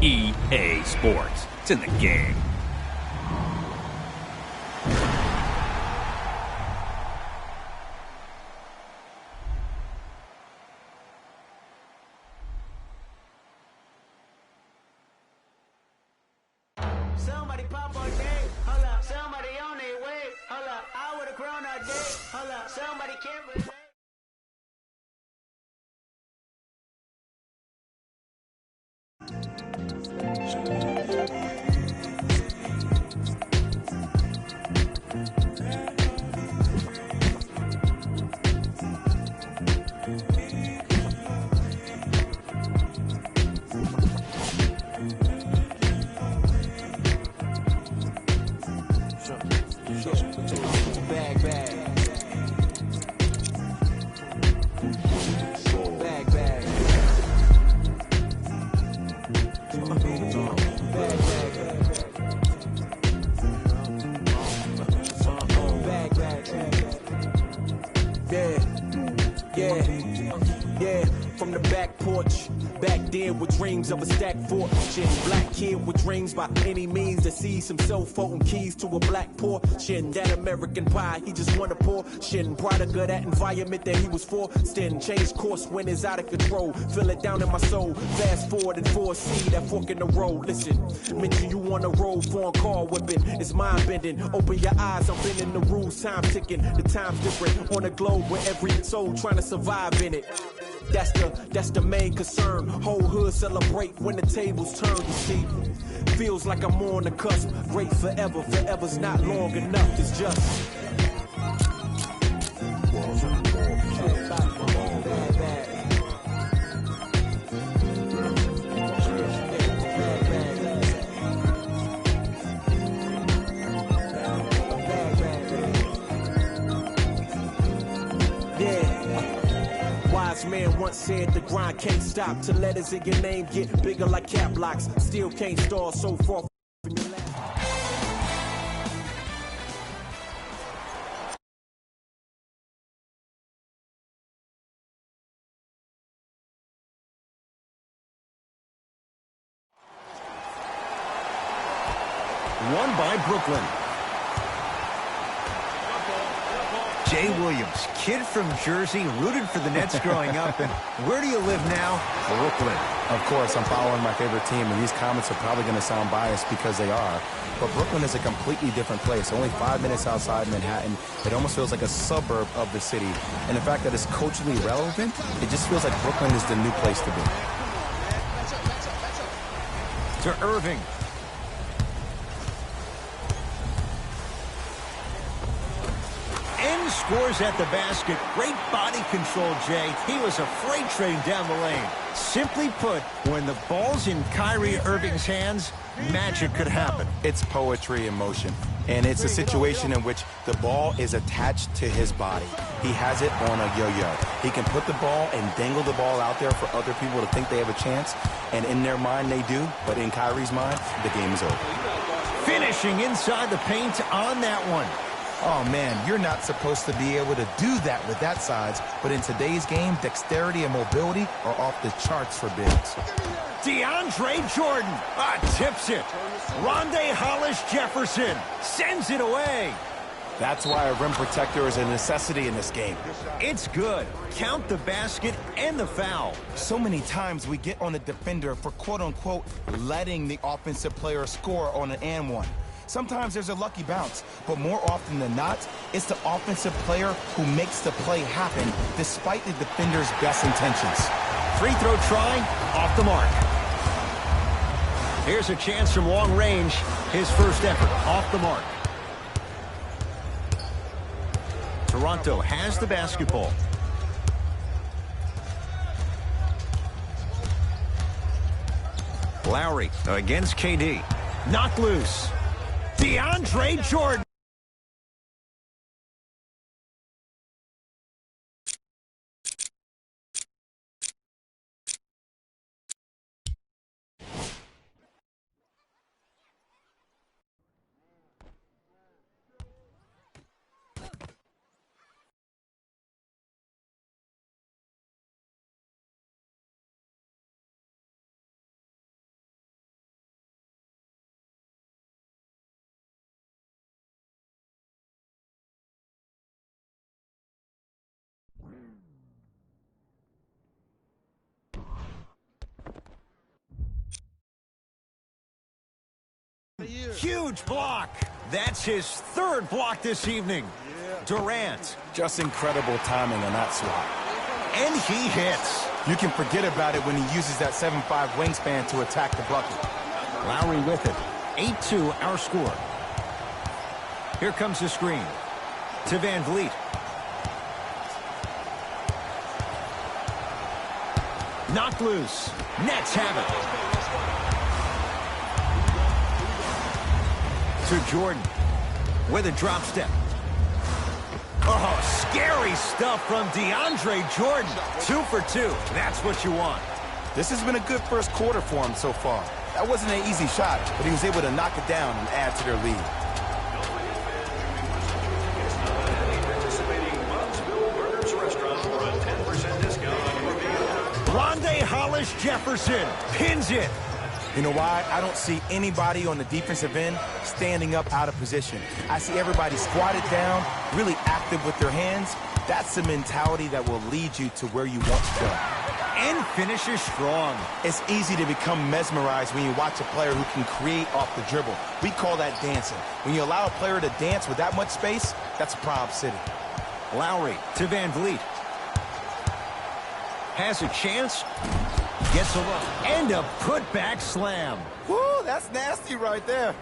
EA Sports. It's in the game. Somebody pop on day, hold up. Somebody on their way, hold up. I would've grown all day, hold up. Somebody can't relate. Yeah, from the back porch. Back then with dreams of a stacked fortune. Black kid with dreams by any means to see some self-folding keys to a black portion. That American pie, he just wanna pour. Shin, product of that environment that he was forced in. Change course when it's out of control. Feel it down in my soul. Fast forward and foresee that fork in the road. Listen, mention you on the road, foreign car whipping. It's mind bending. Open your eyes, I'm bending the rules. Time ticking, the time's different. On a globe where every soul trying to survive in it. That's the main concern. Whole hood celebrate when the tables turn, you see. Feels like I'm on the cusp. Great forever, forever's not long enough. It's just man once said the grind can't stop till letters in your name get bigger like cap locks. Still can't stall so far from your last. Won by Brooklyn. Jay Williams, kid from Jersey, rooted for the Nets growing up. And where do you live now? Brooklyn. Of course, I'm following my favorite team, and these comments are probably going to sound biased because they are. But Brooklyn is a completely different place. Only 5 minutes outside Manhattan. It almost feels like a suburb of the city. And the fact that it's culturally relevant, it just feels like Brooklyn is the new place to be. To Irving. Scores at the basket. Great body control, Jay. He was a freight train down the lane. Simply put, when the ball's in Kyrie Irving's hands, magic could happen. It's poetry in motion. And it's a situation in which the ball is attached to his body. He has it on a yo-yo. He can put the ball and dangle the ball out there for other people to think they have a chance. And in their mind, they do. But in Kyrie's mind, the game is over. Finishing inside the paint on that one. Oh, man, you're not supposed to be able to do that with that size. But in today's game, dexterity and mobility are off the charts for bigs. DeAndre Jordan tips it. Rondae Hollis-Jefferson sends it away. That's why a rim protector is a necessity in this game. It's good. Count the basket and the foul. So many times we get on the defender for quote-unquote letting the offensive player score on an and one. Sometimes there's a lucky bounce, but more often than not, it's the offensive player who makes the play happen despite the defender's best intentions. Free throw try, off the mark. Here's a chance from long range. His first effort, off the mark. Toronto has the basketball. Lowry against KD. Knocked loose. DeAndre Jordan. Huge block. That's his third block this evening. Durant. Just incredible timing on that swat. And he hits. You can forget about it when he uses that 7'5" wingspan to attack the bucket. Lowry with it. 8-2 our score. Here comes the screen. To Van Vliet. Knocked loose. Nets have it. To Jordan. With a drop step. Oh, scary stuff from DeAndre Jordan. 2 for 2. That's what you want. This has been a good first quarter for him so far. That wasn't an easy shot, but he was able to knock it down and add to their lead. Rondae Hollis Jefferson pins it. You know why? I don't see anybody on the defensive end standing up out of position. I see everybody squatted down, really active with their hands. That's the mentality that will lead you to where you want to go. And finishes strong. It's easy to become mesmerized when you watch a player who can create off the dribble. We call that dancing. When you allow a player to dance with that much space, that's a Prob City. Lowry to Van Vliet. Has a chance. Gets a look. And a putback slam. Woo, that's nasty right there.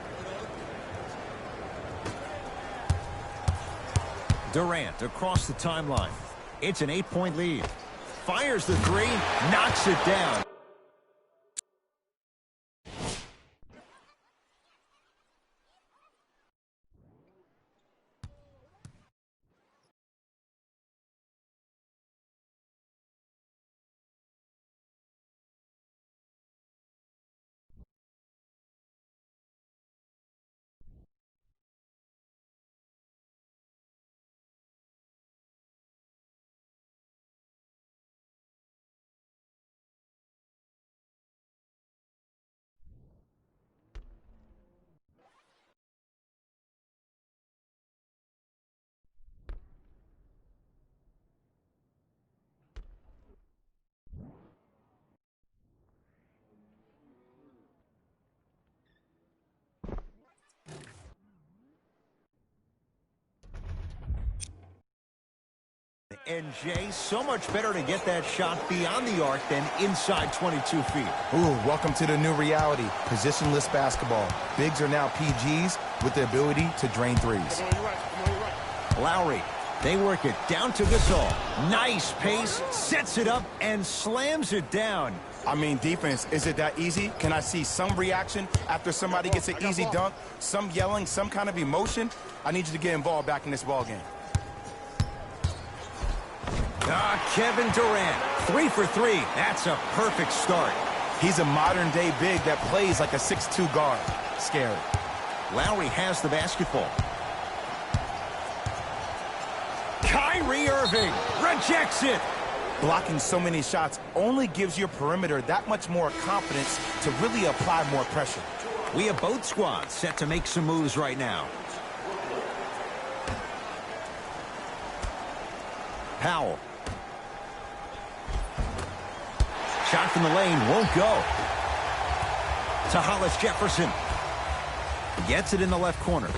Durant across the timeline. It's an 8-point lead. Fires the three. Knocks it down. And Jay, so much better to get that shot beyond the arc than inside 22 feet. Ooh, welcome to the new reality. Positionless basketball. Bigs are now PGs with the ability to drain threes. Lowry, they work it down to Gasol. Nice pace, sets it up, and slams it down. I mean, defense, is it that easy? Can I see some reaction after somebody gets an easy dunk? Some yelling, some kind of emotion? I need you to get involved back in this ball game. Kevin Durant, 3 for 3. That's a perfect start. He's a modern-day big that plays like a 6'2" guard. Scary. Lowry has the basketball. Kyrie Irving rejects it. Blocking so many shots only gives your perimeter that much more confidence to really apply more pressure. We have both squads set to make some moves right now. Powell. Shot from the lane won't go. To Hollis Jefferson. Gets it in the left corner.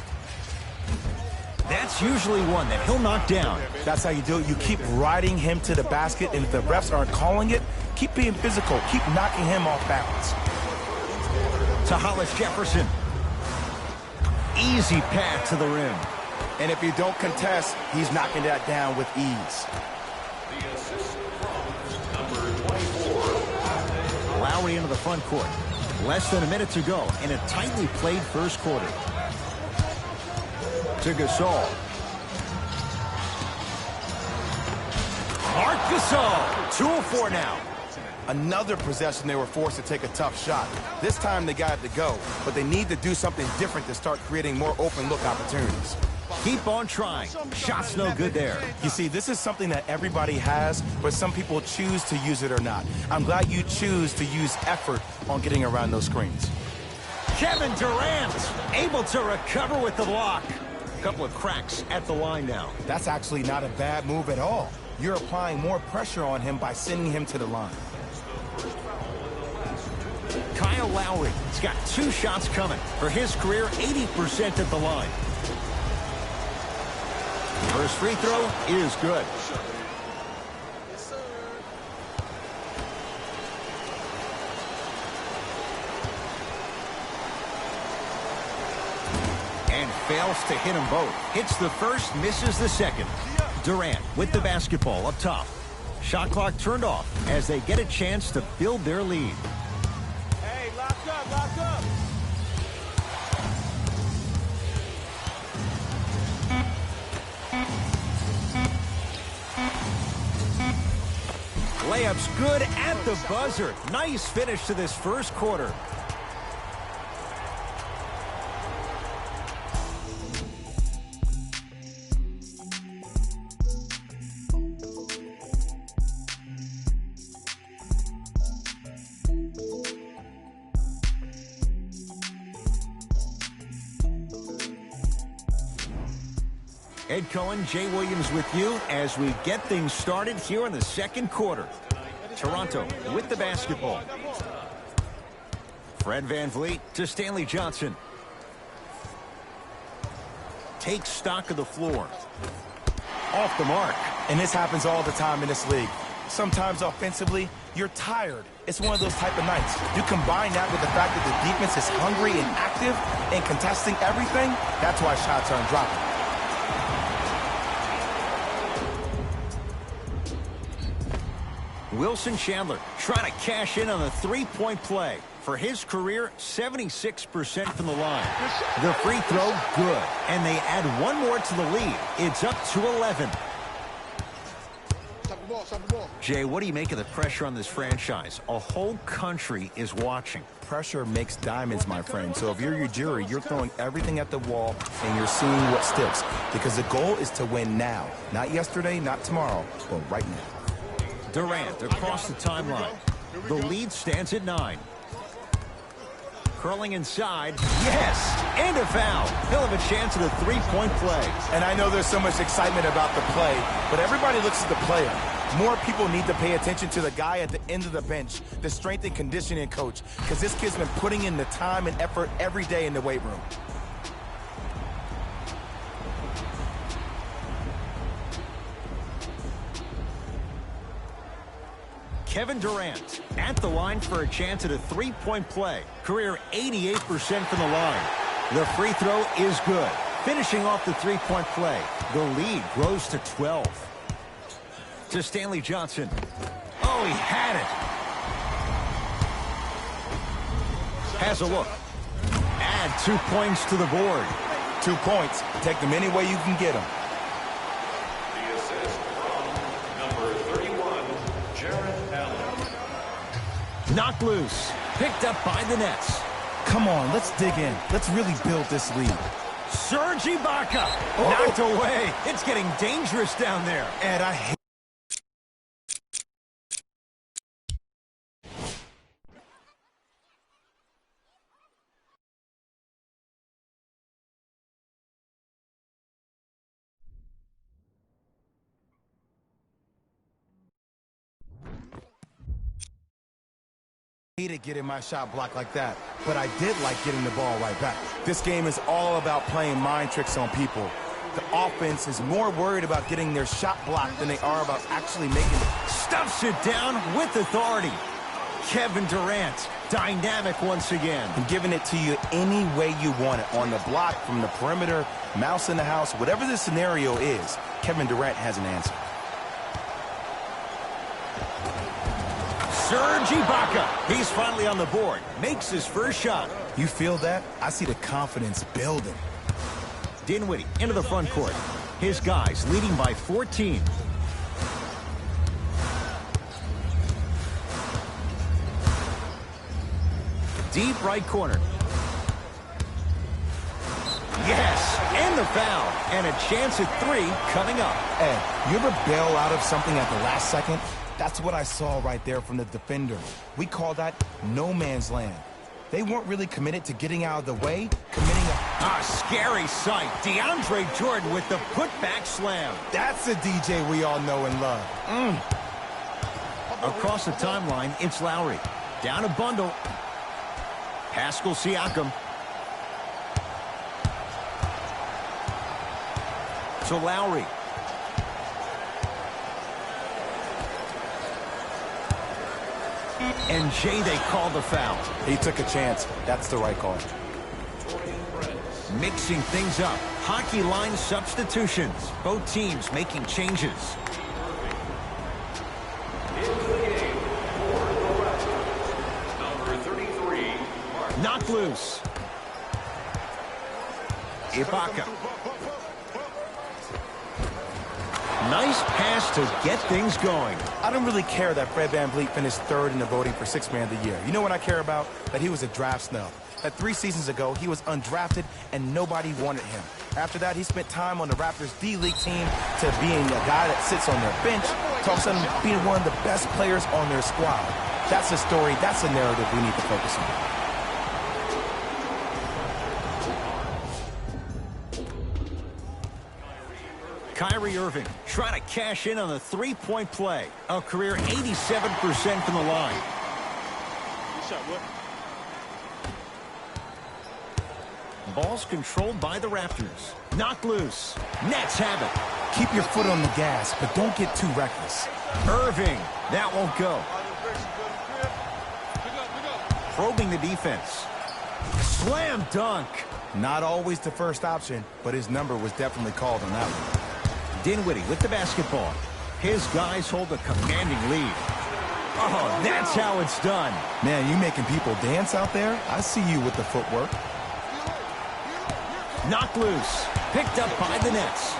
That's usually one that he'll knock down. That's how you do it. You keep riding him to the basket, and if the refs aren't calling it, keep being physical. Keep knocking him off balance. To Hollis Jefferson. Easy path to the rim. And if you don't contest, he's knocking that down with ease. Lowry into the front court. Less than a minute to go in a tightly played first quarter. To Gasol. Marc Gasol. 2 of 4 now. Another possession they were forced to take a tough shot. This time they got it to go, but they need to do something different to start creating more open look opportunities. Keep on trying. Shot's no good there. You see, this is something that everybody has, but some people choose to use it or not. I'm glad you choose to use effort on getting around those screens. Kevin Durant able to recover with the block. A couple of cracks at the line now. That's actually not a bad move at all. You're applying more pressure on him by sending him to the line. Kyle Lowry. He's got 2 shots coming. For his career, 80% at the line. First free throw is good. And fails to hit them both. Hits the first, misses the second. Durant with the basketball up top. Shot clock turned off as they get a chance to build their lead. Hey, lock up, lock up. Layup's good at the buzzer. Nice finish to this first quarter. Ed Cohen, Jay Williams with you as we get things started here in the second quarter. Toronto with the basketball. Fred VanVleet to Stanley Johnson. Takes stock of the floor. Off the mark. And this happens all the time in this league. Sometimes offensively, you're tired. It's one of those type of nights. You combine that with the fact that the defense is hungry and active and contesting everything, that's why shots aren't dropping. Wilson Chandler trying to cash in on a three-point play. For his career, 76% from the line. The free throw, good. And they add one more to the lead. It's up to 11. Jay, what do you make of the pressure on this franchise? A whole country is watching. Pressure makes diamonds, my friend. So if you're your jury, you're throwing everything at the wall and you're seeing what sticks. Because the goal is to win now. Not yesterday, not tomorrow, but right now. Durant across the timeline. The lead stands at 9. Curling inside. Yes! And a foul. He'll have a chance at a three-point play. And I know there's so much excitement about the play, but everybody looks at the player. More people need to pay attention to the guy at the end of the bench, the strength and conditioning coach, because this kid's been putting in the time and effort every day in the weight room. Kevin Durant at the line for a chance at a three-point play. Career 88% from the line. The free throw is good. Finishing off the three-point play. The lead grows to 12. To Stanley Johnson. Oh, he had it. Has a look. Add 2 points to the board. 2 points. Take them any way you can get them. Knocked loose. Picked up by the Nets. Come on, let's dig in. Let's really build this lead. Serge Ibaka. Knocked away. It's getting dangerous down there. And I hate hated getting my shot blocked like that, but I did like getting the ball right back. This game is all about playing mind tricks on people. The offense is more worried about getting their shot blocked than they are about actually making it. Stuffs it down with authority. Kevin Durant, dynamic once again. And giving it to you any way you want it. On the block, from the perimeter, mouse in the house, whatever the scenario is, Kevin Durant has an answer. Serge Ibaka. He's finally on the board. Makes his first shot. You feel that? I see the confidence building. Dinwiddie into the front court. His guys leading by 14. Deep right corner. Yes, and the foul. And a chance at 3 coming up. Ed, you ever bail out of something at the last second? That's what I saw right there from the defender. We call that no man's land. They weren't really committed to getting out of the way, committing a scary sight. DeAndre Jordan with the putback slam. That's a DJ we all know and love. Across the timeline, it's Lowry. Down a bundle. Pascal Siakam. To Lowry. And Jay, they called the foul. He took a chance. That's the right call. Mixing things up. Hockey line substitutions. Both teams making changes. Number 33. Knocked loose. Ibaka. Nice pass to get things going. I don't really care that Fred VanVleet finished third in the voting for Sixth Man of the Year. You know what I care about? That he was a draft snub. That 3 seasons ago, he was undrafted and nobody wanted him. After that, he spent time on the Raptors D-League team to being a guy that sits on their bench, to all of a sudden being one of the best players on their squad. That's a story, that's a narrative we need to focus on. Kyrie Irving trying to cash in on the three-point play. A career 87% from the line. Good shot, boy. Ball's controlled by the Raptors. Knocked loose. Nets have it. Keep your foot on the gas, but don't get too reckless. Irving. That won't go. Probing the defense. Slam dunk. Not always the first option, but his number was definitely called on that one. Dinwiddie with the basketball. His guys hold a commanding lead. Oh, that's how it's done. Man, you making people dance out there? I see you with the footwork. Knocked loose. Picked up by the Nets.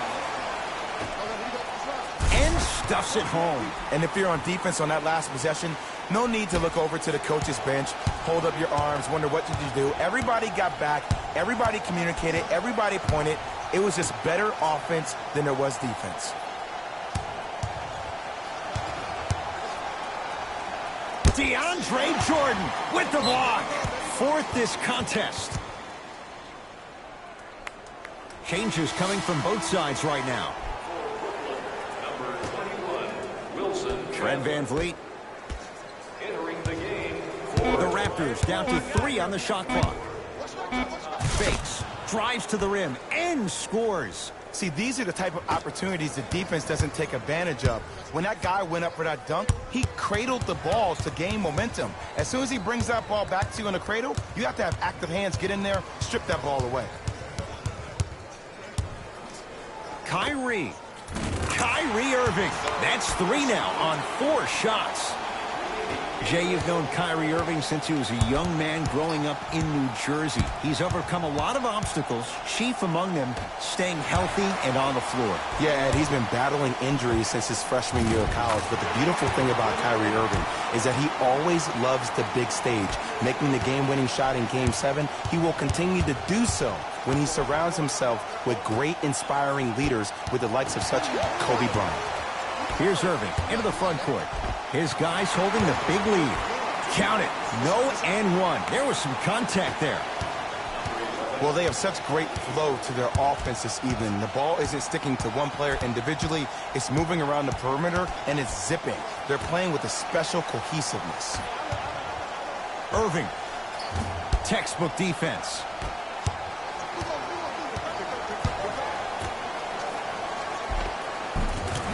And stuffs it home. And if you're on defense on that last possession, no need to look over to the coach's bench, hold up your arms, wonder what did you do. Everybody got back. Everybody communicated. Everybody pointed. It was just better offense than there was defense. DeAndre Jordan with the block. Fourth this contest. Changes coming from both sides right now. Number 21, Wilson. Fred VanVleet. Entering the game. The Raptors down to 3 on the shot clock. Fakes. Drives to the rim and scores. See, these are the type of opportunities the defense doesn't take advantage of. When that guy went up for that dunk, he cradled the ball to gain momentum. As soon as he brings that ball back to you in the cradle, you have to have active hands, get in there, strip that ball away. Kyrie Irving. That's 3 now on 4 shots. Jay, you've known Kyrie Irving since he was a young man growing up in New Jersey. He's overcome a lot of obstacles, chief among them staying healthy and on the floor. Yeah, Ed, he's been battling injuries since his freshman year of college, but the beautiful thing about Kyrie Irving is that he always loves the big stage. Making the game-winning shot in Game 7, he will continue to do so when he surrounds himself with great, inspiring leaders with the likes of such Kobe Bryant. Here's Irving into the front court. His guys holding the big lead. Count it. No and one. There was some contact there. Well, they have such great flow to their offense this evening. The ball isn't sticking to one player individually. It's moving around the perimeter, and it's zipping. They're playing with a special cohesiveness. Irving. Textbook defense.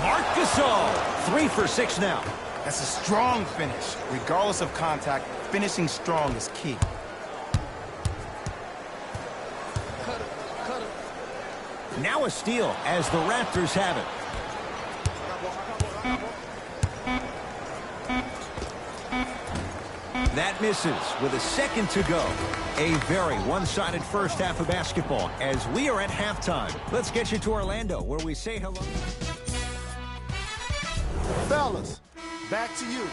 Marc Gasol. 3 for 6 now. That's a strong finish. Regardless of contact, finishing strong is key. Now a steal as the Raptors have it. That misses with a second to go. A very one-sided first half of basketball as we are at halftime. Let's get you to Orlando where we say hello. Fellas, back to you.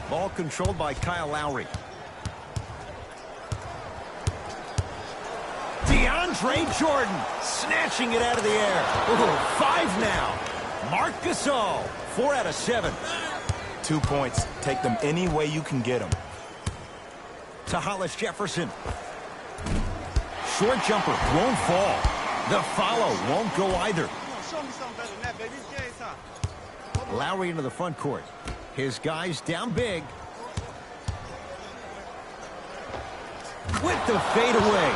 Ball controlled by Kyle Lowry. DeAndre Jordan snatching it out of the air. Ooh, 5 now. Marc Gasol, 4 out of 7. 2 points. Take them any way you can get them. To Hollis Jefferson. Short jumper won't fall. The follow won't go either. Show me something better than that, baby. It's game time. Lowry into the front court. His guy's down big. With the fadeaway.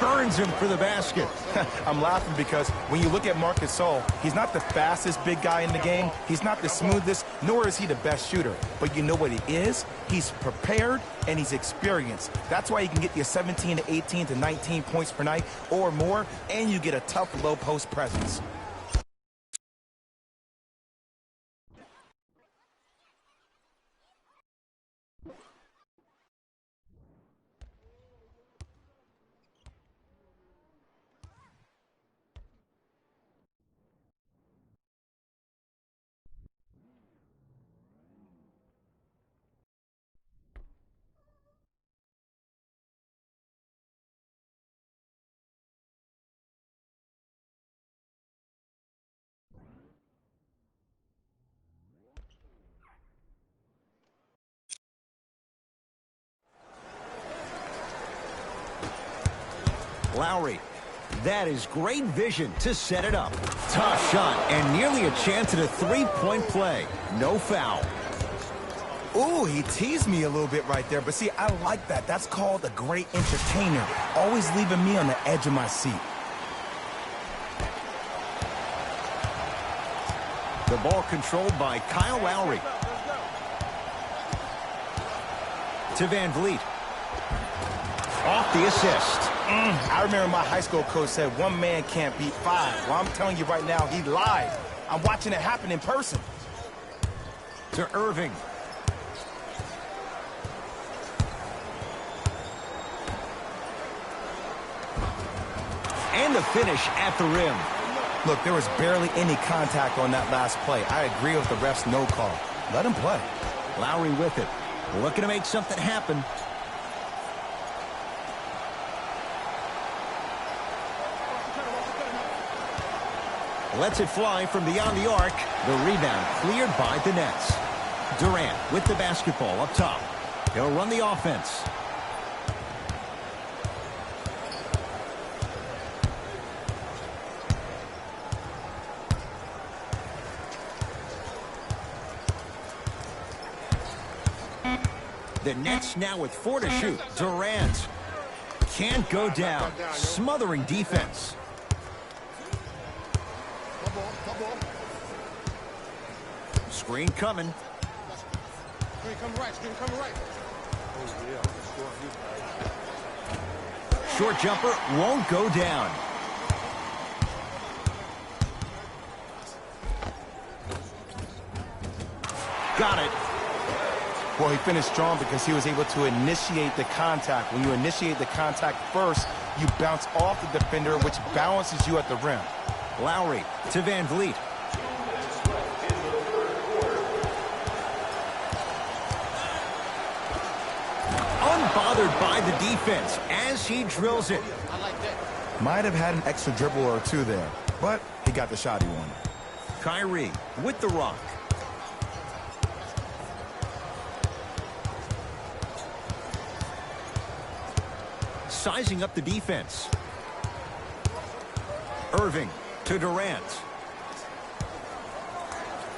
Burns him for the basket. I'm laughing because when you look at Marc Gasol, he's not the fastest big guy in the game. He's not the smoothest, nor is he the best shooter. But you know what he is? He's prepared and he's experienced. That's why you can get you 17 to 18 to 19 points per night or more, and you get a tough low post presence. Lowry. That is great vision to set it up. Tough shot and nearly a chance at a three-point play. No foul. Ooh, he teased me a little bit right there. But see, I like that. That's called a great entertainer. Always leaving me on the edge of my seat. The ball controlled by Kyle Lowry. To Van Vliet. Off the assist. I remember my high school coach said one man can't beat five. Well, I'm telling you right now, he lied. I'm watching it happen in person. To Irving. And the finish at the rim. Look, there was barely any contact on that last play. I agree with the ref's no call. Let him play. Lowry with it. Looking to make something happen. Lets it fly from beyond the arc. The rebound cleared by the Nets. Durant with the basketball up top. He'll run the offense. The Nets now with 4 to shoot. Durant can't go down. Smothering defense. Screen coming. Screen coming right. Screen coming right. Short jumper won't go down. Got it. Well, he finished strong because he was able to initiate the contact. When you initiate the contact first, you bounce off the defender, which balances you at the rim. Lowry to Van Vliet. Unbothered by the defense as he drills it. Might have had an extra dribble or two there, but he got the shot he wanted. Kyrie with the rock. Sizing up the defense. Irving to Durant.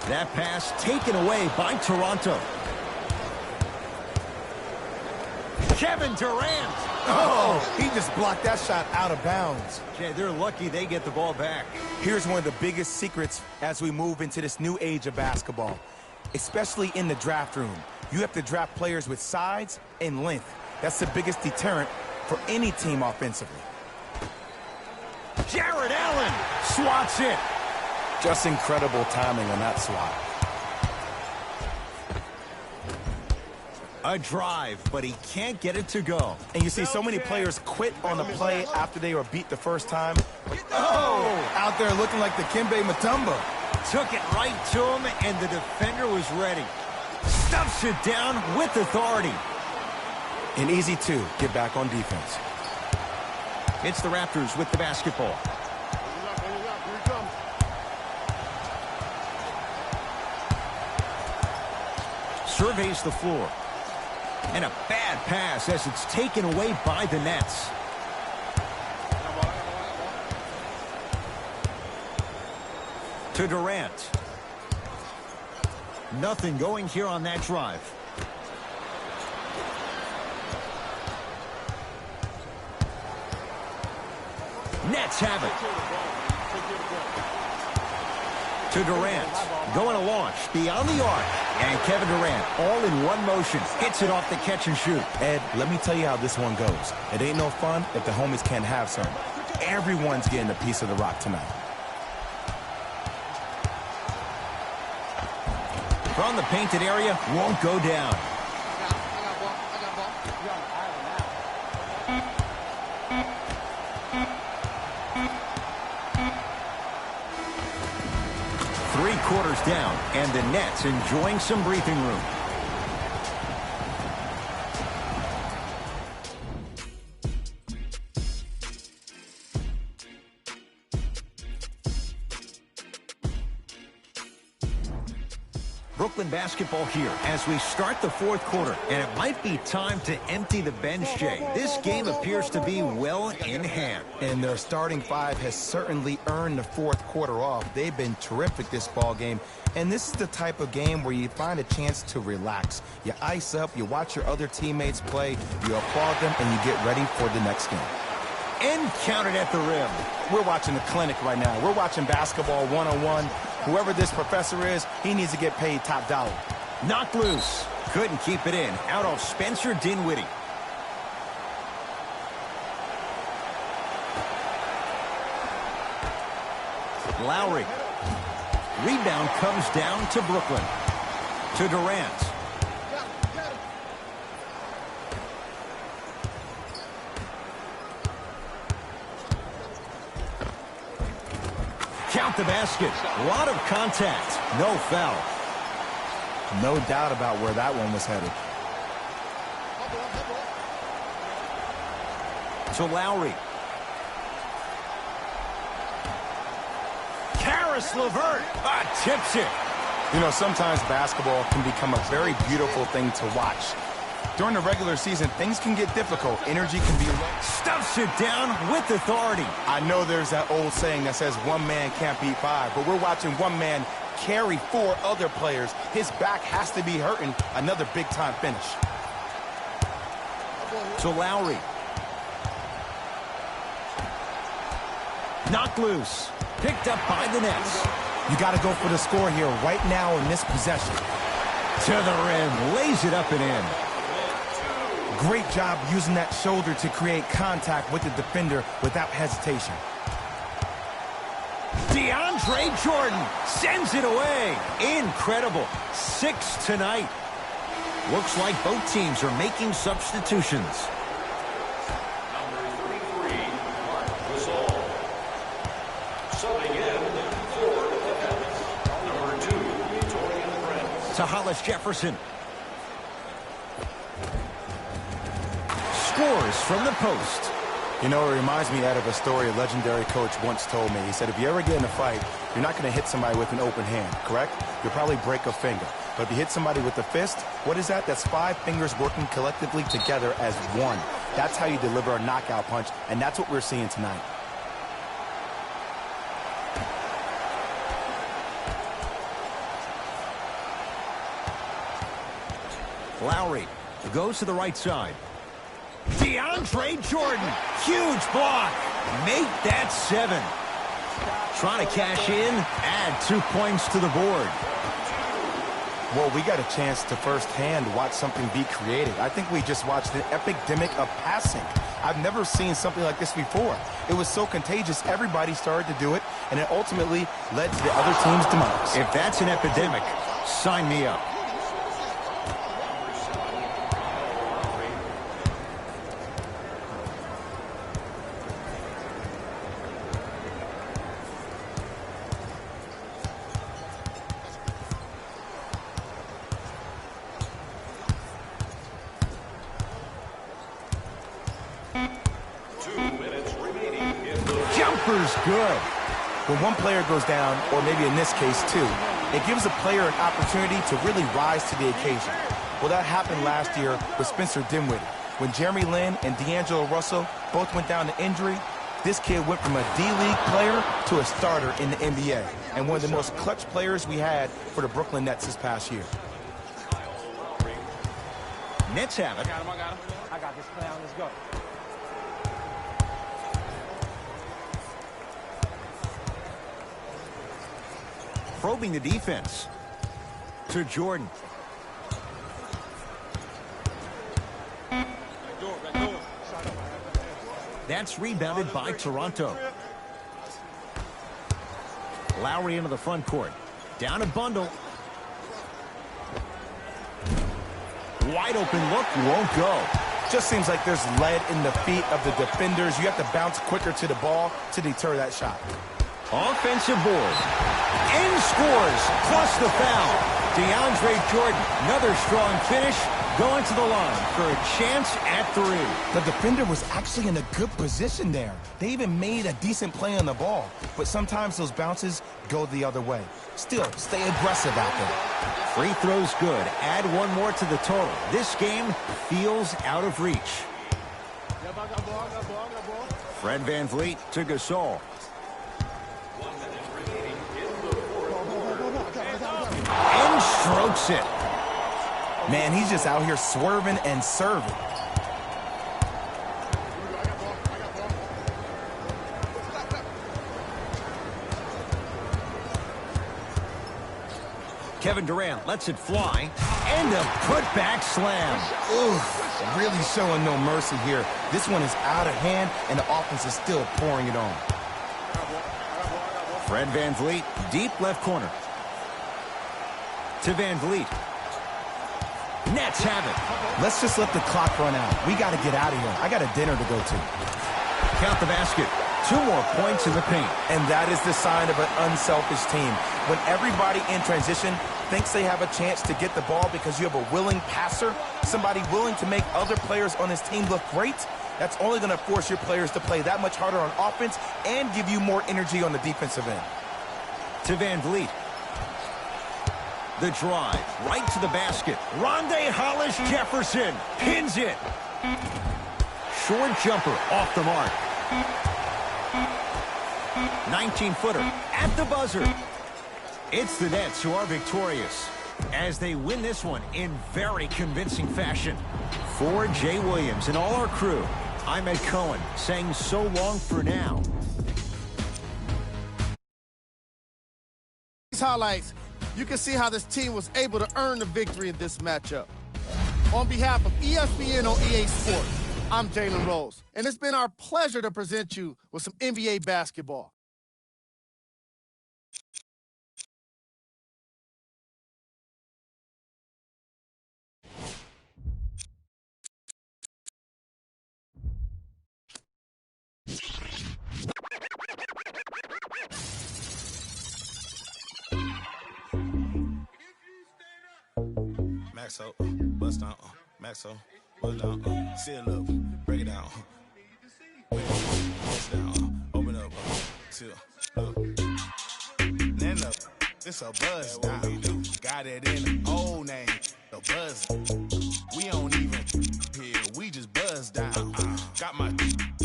That pass taken away by Toronto. Kevin Durant. Oh, he just blocked that shot out of bounds. Jay, they're lucky they get the ball back. Here's one of the biggest secrets as we move into this new age of basketball, especially in the draft room. You have to draft players with size and length. That's the biggest deterrent for any team offensively. Jared Allen swats it. Just incredible timing on that swat. A drive, but he can't get it to go. And you see so many players quit on the play after they were beat the first time. Oh, out there looking like the Dikembe Mutombo. Took it right to him, and the defender was ready. Stuffs it down with authority. And easy to get back on defense. It's the Raptors with the basketball. Surveys the floor. And a bad pass as it's taken away by the Nets. To Durant. Nothing going here on that drive. Nets have it. To Durant. Going to launch beyond the arc. And Kevin Durant, all in one motion, hits it off the catch and shoot. Ed, let me tell you how this one goes. It ain't no fun if the homies can't have some. Everyone's getting a piece of the rock tonight. From the painted area, won't go down. Three quarters down, and the Nets enjoying some breathing room. Brooklyn basketball here as we start the fourth quarter, and it might be time to empty the bench, Jay. This game appears to be well in hand. And their starting five has certainly earned the fourth quarter off. They've been terrific this ball game. And this is the type of game where you find a chance to relax. You ice up, you watch your other teammates play, you applaud them, and you get ready for the next game. And counted at the rim. We're watching the clinic right now. We're watching basketball 101. Whoever this professor is, he needs to get paid top dollar. Knocked loose. Couldn't keep it in. Out of Spencer Dinwiddie. Lowry. Rebound comes down to Brooklyn. To Durant. Count the basket. A lot of contact. No foul. No doubt about where that one was headed. To Lowry. Karis LeVert tips it. You know, sometimes basketball can become a very beautiful thing to watch. During the regular season, things can get difficult. Energy can be low. Stuffs it down with authority. I know there's that old saying that says one man can't beat five, but we're watching one man carry four other players. His back has to be hurting. Another big-time finish. To Lowry. Knocked loose. Picked up by the Nets. You got to go for the score here right now in this possession. To the rim. Lays it up and in. Great job using that shoulder to create contact with the defender without hesitation. DeAndre Jordan sends it away. Incredible. 6 tonight. Looks like both teams are making substitutions. Number 33, Marc Gasol. Subbing in for the Nets. Number 2, Taurean Prince. To Hollis Jefferson. Scores from the post. You know, it reminds me, Ed, of a story a legendary coach once told me. He said, if you ever get in a fight, you're not going to hit somebody with an open hand, correct? You'll probably break a finger. But if you hit somebody with a fist, what is that? That's 5 fingers working collectively together as one. That's how you deliver a knockout punch, and that's what we're seeing tonight. Lowry goes to the right side. DeAndre Jordan, huge block. Make that 7. Trying to cash in, add 2 points to the board. Well, we got a chance to firsthand watch something be created. I think we just watched an epidemic of passing. I've never seen something like this before. It was so contagious, everybody started to do it, and it ultimately led to the other team's demise. If that's an epidemic, sign me up. Jumper's good. When one player goes down, or maybe in this case two, it gives a player an opportunity to really rise to the occasion. Well, that happened last year with Spencer Dinwiddie. When Jeremy Lin and D'Angelo Russell both went down to injury, This kid went from a D-League player to a starter in the NBA, and one of the most clutch players we had for the Brooklyn Nets this past year. Nets have it. I got him. I got this clown. Let's go. Probing the defense. To Jordan. Back door. That's rebounded by Toronto. Lowry into the front court. Down a bundle. Wide open look, won't go. Just seems like there's lead in the feet of the defenders. You have to bounce quicker to the ball to deter that shot. Offensive board. In scores, plus the foul. DeAndre Jordan, another strong finish, going to the line for a chance at three. The defender was actually in a good position there. They even made a decent play on the ball, but sometimes those bounces go the other way. Still, stay aggressive out there. Free throw's good. Add one more to the total. This game feels out of reach. Fred VanVleet to Gasol. And strokes it. Man, he's just out here swerving and serving. Kevin Durant lets it fly. And a putback slam. Oof, really showing no mercy here. This one is out of hand, and the offense is still pouring it on. Fred VanVleet, deep left corner. To VanVleet. Nets have it. Let's just let the clock run out. We got to get out of here. I got a dinner to go to. Count the basket. 2 more points in the paint. And that is the sign of an unselfish team. When everybody in transition thinks they have a chance to get the ball because you have a willing passer, somebody willing to make other players on his team look great, that's only going to force your players to play that much harder on offense and give you more energy on the defensive end. To VanVleet. The drive, right to the basket. Rondae Hollis-Jefferson pins it. Short jumper off the mark. 19-footer at the buzzer. It's the Nets who are victorious as they win this one in very convincing fashion. For Jay Williams and all our crew, I'm Ed Cohen saying so long for now. These highlights, you can see how this team was able to earn the victory in this matchup. On behalf of ESPN on EA Sports, I'm Jalen Rose, and it's been our pleasure to present you with some NBA basketball. Maxo, bust down, Maxo, bust down, seal up, break it down, bust down, open up, seal up, then up, it's a buzz down, got it in the old name, the buzz, we don't even here, we just buzz down, got my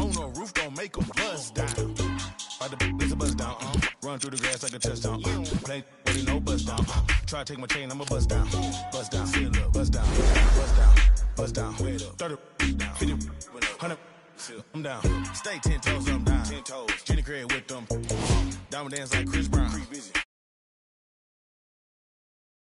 on the roof, don't make them buzz down, it's a buzz down, run through the grass like a touchdown, play, but no buzz down, try to take my chain, I'ma buzz down, seal up, buzz down, 30, 50, 100, I'm down, stay 10 toes, I'm down, 10 toes, Jenny Craig with them, diamond dance like Chris Brown,